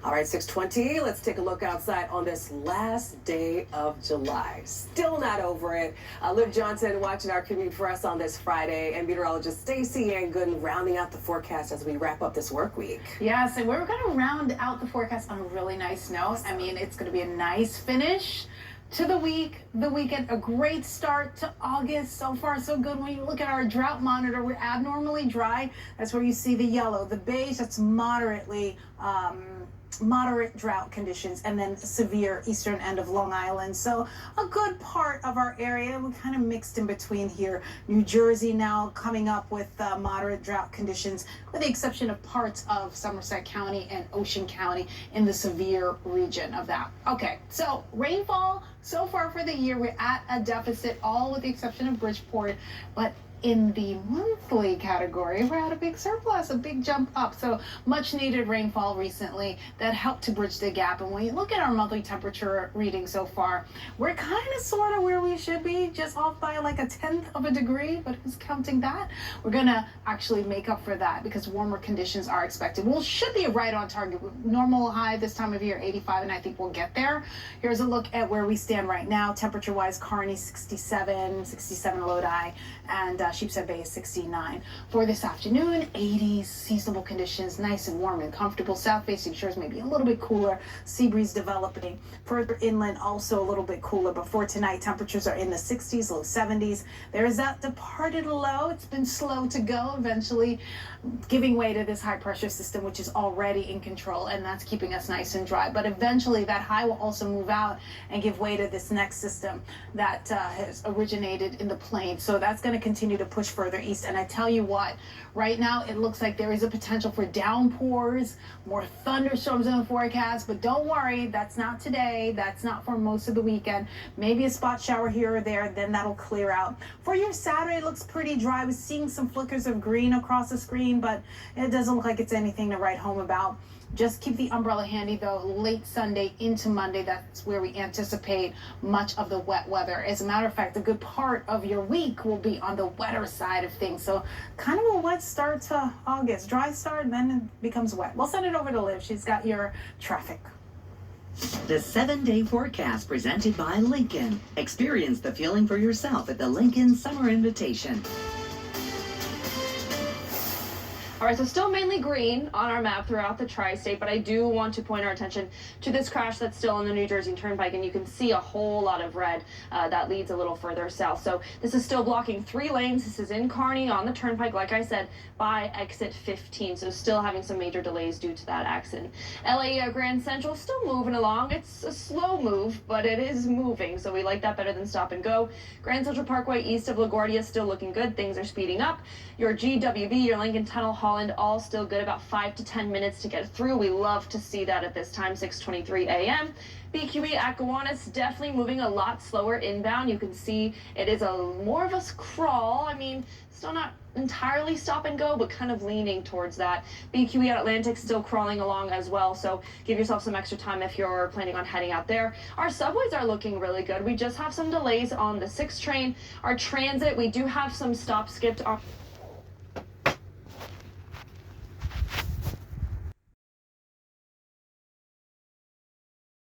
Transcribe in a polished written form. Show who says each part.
Speaker 1: All right, 6:20. Let's take a look outside on this last day of July. Still not over it. Liv Johnson watching our commute for us on this Friday, and meteorologist Stacey Ann Gooden rounding out the forecast as we wrap up this work week.
Speaker 2: Yes, and we're going to round out the forecast on a really nice note. I mean, it's going to be a nice finish to the weekend, a great start to August. So far, so good. When you look at our drought monitor, we're abnormally dry. That's where you see the yellow. The beige, that's moderate drought conditions, and then severe eastern end of Long Island. So a good part of our area, we kind of mixed in between here. New Jersey now coming up with moderate drought conditions, with the exception of parts of Somerset County and Ocean County in the severe region of that. Okay, so rainfall so far for the year, we're at a deficit, all with the exception of Bridgeport, but in the monthly category, we're at a big surplus, a big jump up. So much needed rainfall recently that helped to bridge the gap. And when you look at our monthly temperature reading so far, we're kind of sort of where we should be, just off by like 1/10 of a degree, but who's counting that? We're gonna actually make up for that because warmer conditions are expected. We'll should be right on target. Normal high this time of year, 85, and I think we'll get there. Here's a look at where we stand right now. Temperature-wise, Kearney 67 Lodi, and Sheepshead Bay is 69. For this afternoon, 80s, seasonable conditions, nice and warm and comfortable. South-facing shores maybe a little bit cooler. Sea breeze developing. Further inland, also a little bit cooler. But for tonight, temperatures are in the 60s, low 70s. There is that departed low. It's been slow to go, eventually giving way to this high-pressure system, which is already in control, and that's keeping us nice and dry. But eventually, that high will also move out and give way to this next system that has originated in the plains. So that's going to continue to push further east. And I tell you what, right now it looks like there is a potential for downpours, more thunderstorms in the forecast, but don't worry, that's not today. That's not for most of the weekend. Maybe a spot shower here or there, then that'll clear out. For your Saturday, it looks pretty dry. I was seeing some flickers of green across the screen, but it doesn't look like it's anything to write home about. Just keep the umbrella handy, though. Late Sunday into Monday, that's where we anticipate much of the wet weather. As a matter of fact, a good part of your week will be on the wetter side of things. So kind of a wet start to August. Dry start, and then it becomes wet. We'll send it over to Liv. She's got your traffic.
Speaker 3: The 7-day forecast presented by Lincoln. Experience the feeling for yourself at the Lincoln Summer Invitation.
Speaker 4: All right, so still mainly green on our map throughout the tri-state, but I do want to point our attention to this crash that's still on the New Jersey Turnpike, and you can see a whole lot of red that leads a little further south. So this is still blocking 3 lanes. This is in Kearney on the Turnpike, like I said, by exit 15. So still having some major delays due to that accident. LA Grand Central still moving along. It's a slow move, but it is moving, so we like that better than stop and go. Grand Central Parkway east of LaGuardia still looking good. Things are speeding up. Your GWB, your Lincoln Tunnel, Holland, all still good, about 5 to 10 minutes to get through. We love to see that at this time, 6:23 a.m. BQE at Gowanus definitely moving a lot slower inbound. You can see it is more of a crawl. I mean, still not entirely stop and go, but kind of leaning towards that. BQE at Atlantic still crawling along as well, so give yourself some extra time if you're planning on heading out there. Our subways are looking really good. We just have some delays on the 6 train. Our transit, we do have some stop skipped on